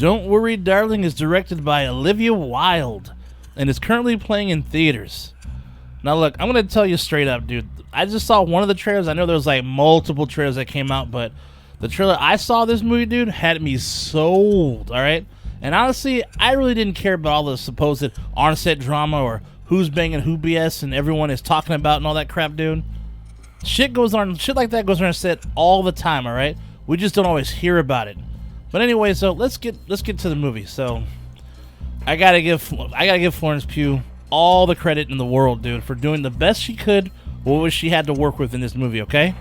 Don't Worry Darling is directed by Olivia Wilde and is currently playing in theaters. Now look, I'm going to tell you straight up, dude. I just saw one of the trailers. I know there was like multiple trailers that came out, but the trailer I saw of this movie, dude, had me sold, alright? And honestly, I really didn't care about all the supposed on-set drama or who's banging who BS and everyone is talking about and all that crap, dude. Shit like that goes on set all the time, alright? We just don't always hear about it. But anyway, so let's get to the movie. So I gotta give Florence Pugh all the credit in the world, dude, for doing the best she could with what she had to work with in this movie, okay?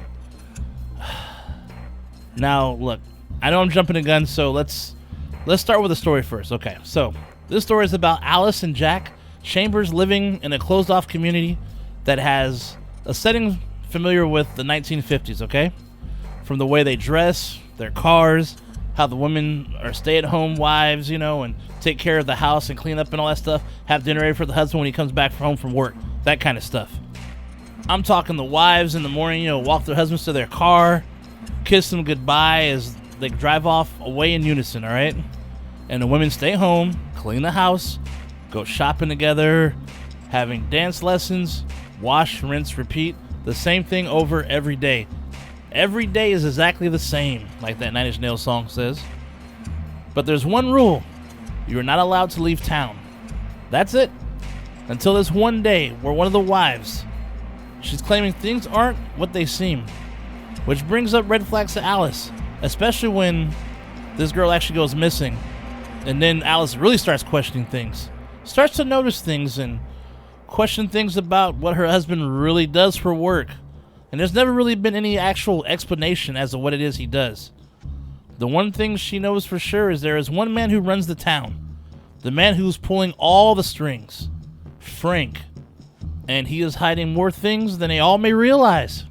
Now, look, I know I'm jumping the gun, so let's start with the story first. Okay, so this story is about Alice and Jack Chambers living in a closed-off community that has a setting familiar with the 1950s, okay? From the way they dress, their cars, how the women are stay-at-home wives, you know, and take care of the house and clean up and all that stuff, have dinner ready for the husband when he comes back home from work, that kind of stuff. I'm talking the wives in the morning, you know, walk their husbands to their car, kiss them goodbye as they drive off away in unison, all right? And the women stay home, clean the house, go shopping together, having dance lessons, wash, rinse, repeat, the same thing over every day. Every day is exactly the same, like that Nine Inch Nails song says. But there's one rule. You are not allowed to leave town. That's it. Until this one day where one of the wives, she's claiming things aren't what they seem. Which brings up red flags to Alice, especially when this girl actually goes missing. And then Alice really starts questioning things. Starts to notice things and question things about what her husband really does for work. And there's never really been any actual explanation as to what it is he does. The one thing she knows for sure is there is one man who runs the town. The man who's pulling all the strings. Frank. And he is hiding more things than they all may realize.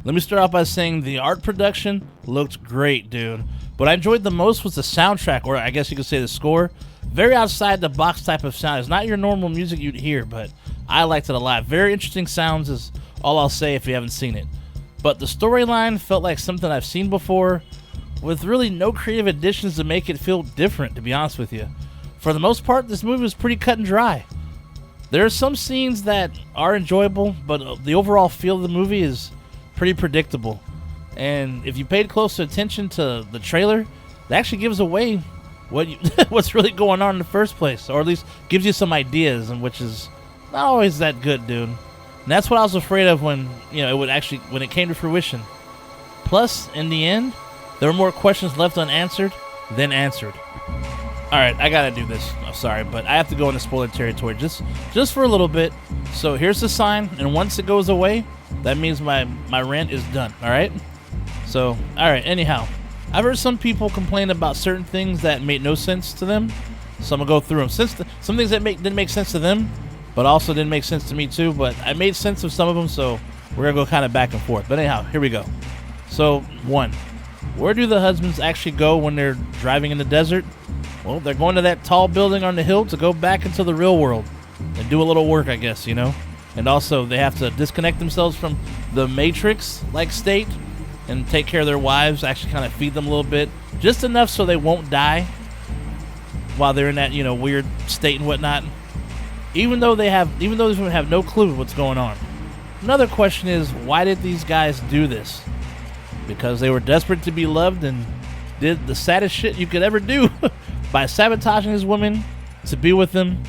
Let me start off by saying the art production looked great, dude. What I enjoyed the most was the soundtrack, or I guess you could say the score. Very outside the box type of sound. It's not your normal music you'd hear, but I liked it a lot. Very interesting sounds is all I'll say if you haven't seen it. But the storyline felt like something I've seen before, with really no creative additions to make it feel different, to be honest with you. For the most part, this movie was pretty cut and dry. There are some scenes that are enjoyable, but the overall feel of the movie is pretty predictable. And if you paid close attention to the trailer, it actually gives away what's really going on in the first place, or at least gives you some ideas, and which is not always that good, dude. And that's what I was afraid of when when it came to fruition. Plus, in the end, there were more questions left unanswered than answered. All right, I gotta do this. I'm sorry, but I have to go into spoiler territory just for a little bit. So here's the sign, and once it goes away, that means my rant is done. All right. So all right. Anyhow, I've heard some people complain about certain things that made no sense to them. So I'm gonna go through them. Some things that didn't make sense to them, but also didn't make sense to me too. But I made sense of some of them, so we're gonna go kind of back and forth. But anyhow, here we go. So 1, where do the husbands actually go when they're driving in the desert? Well, they're going to that tall building on the hill to go back into the real world and do a little work, I guess, you know. And also, they have to disconnect themselves from the Matrix-like state and take care of their wives, actually kind of feed them a little bit, just enough so they won't die while they're in that, you know, weird state and whatnot. Even though these women have no clue what's going on. Another question is, why did these guys do this? Because they were desperate to be loved and did the saddest shit you could ever do by sabotaging his woman to be with them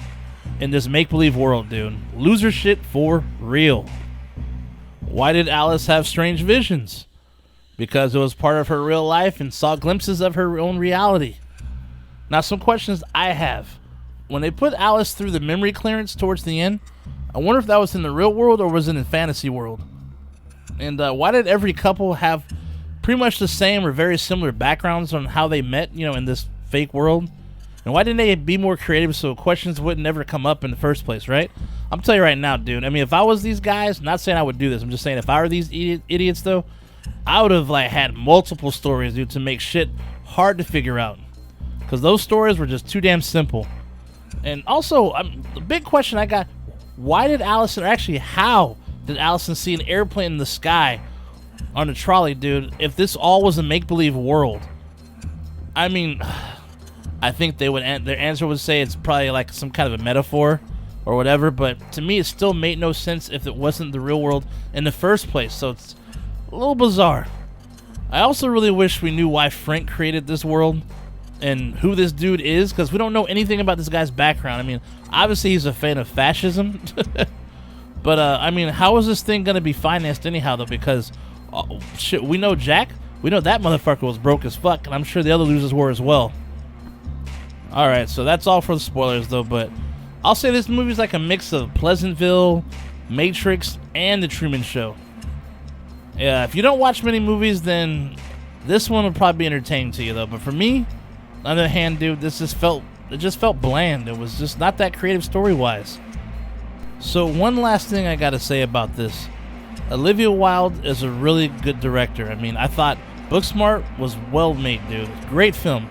in this make-believe world, dude. Loser shit for real. Why did Alice have strange visions? Because it was part of her real life and saw glimpses of her own reality. Now, some questions I have. When they put Alice through the memory clearance towards the end, I wonder if that was in the real world or was it in the fantasy world? And why did every couple have pretty much the same or very similar backgrounds on how they met, you know, in this fake world? And why didn't they be more creative so questions would never come up in the first place, right? I'm telling you right now, dude. I mean, if I was these guys, not saying I would do this, I'm just saying if I were these idiots, though, I would have had multiple stories, dude, to make shit hard to figure out. Because those stories were just too damn simple. And also, the big question I got, why did Allison, or actually how did Allison see an airplane in the sky on a trolley, dude, if this all was a make-believe world? I mean, I think their answer would say it's probably like some kind of a metaphor or whatever, but to me it still made no sense if it wasn't the real world in the first place, so it's a little bizarre. I also really wish we knew why Frank created this world and who this dude is, because we don't know anything about this guy's background. I mean, obviously he's a fan of fascism, but I mean, how is this thing going to be financed anyhow, though? Because, shit, we know Jack, we know that motherfucker was broke as fuck, and I'm sure the other losers were as well. Alright, so that's all for the spoilers, though, but I'll say this movie's like a mix of Pleasantville, Matrix, and The Truman Show. Yeah, if you don't watch many movies, then this one will probably be entertaining to you, though. But for me, on the other hand, dude, it just felt bland. It was just not that creative story-wise. So one last thing I gotta say about this. Olivia Wilde is a really good director. I mean, I thought Booksmart was well made, dude. Great film.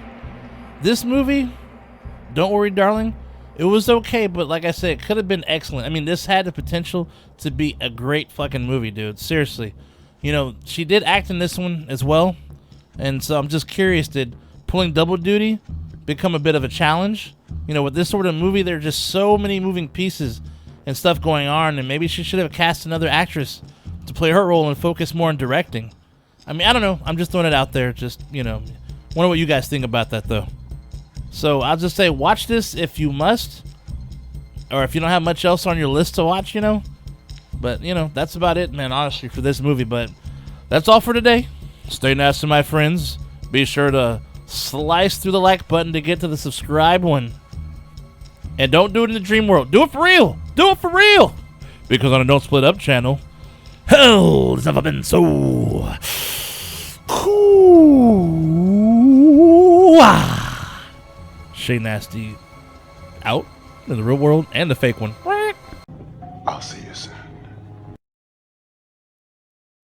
This movie, Don't Worry, Darling, it was okay, but like I said, it could have been excellent. I mean, this had the potential to be a great fucking movie, dude. Seriously. You know, she did act in this one as well, and so I'm just curious, did pulling double duty become a bit of a challenge? You know, with this sort of movie, there are just so many moving pieces and stuff going on, and maybe she should have cast another actress to play her role and focus more on directing. I mean, I don't know. I'm just throwing it out there. Just, you know, wonder what you guys think about that, though. So I'll just say, watch this if you must, or if you don't have much else on your list to watch, you know. But, you know, that's about it, man, honestly, for this movie. But that's all for today. Stay nasty, my friends. Be sure to slice through the like button to get to the subscribe one. And don't do it in the dream world. Do it for real. Do it for real. Because on a Don't Split Up channel, hell has never been so cool. Chez Nasty out in the real world and the fake one.